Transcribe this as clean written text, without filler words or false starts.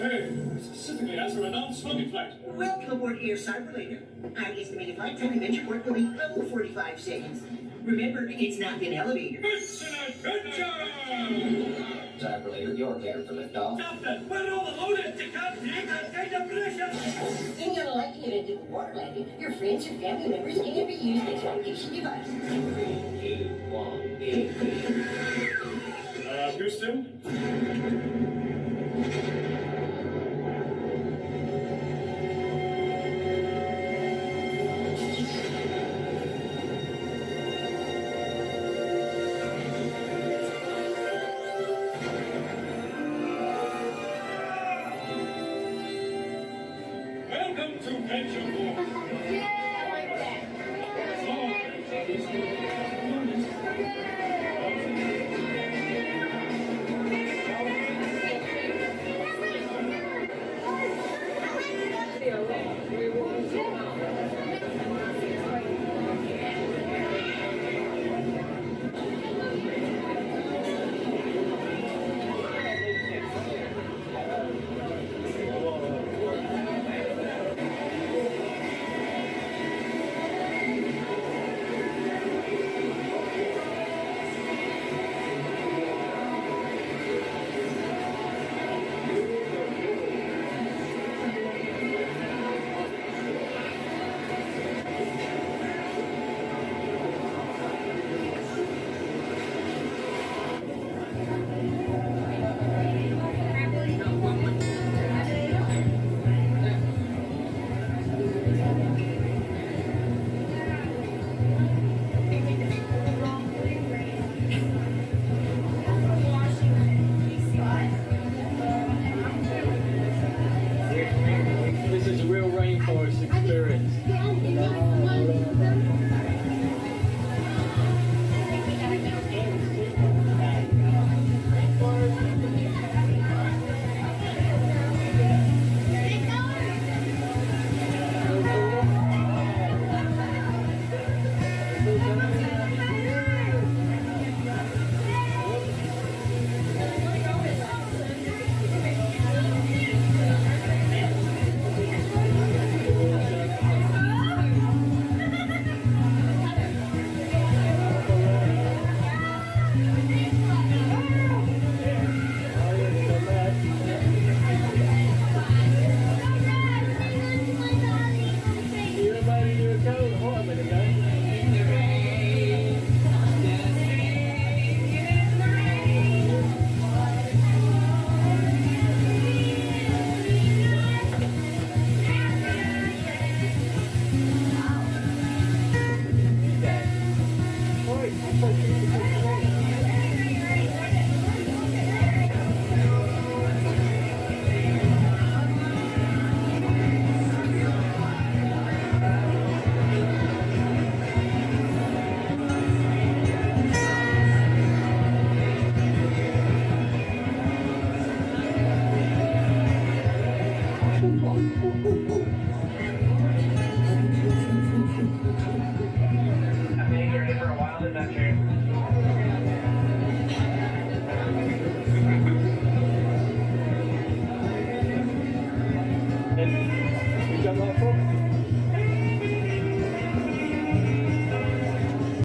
Specifically as for a non-smoking flight. Welcome aboard Air Cyberlator. Our estimated flight time in Ventureport will be 45 seconds. Remember, it's not an elevator. It's an adventure! Cyberlator, you're cleared for liftoff. Captain, where all the loaded to come take a pressure! In the unlikely event of a water landing, your friends or family members can be used as navigation device. 3, 2, 1, ignition. Houston? Welcome to Ventureport. This is a real rainforest experience. We done that for?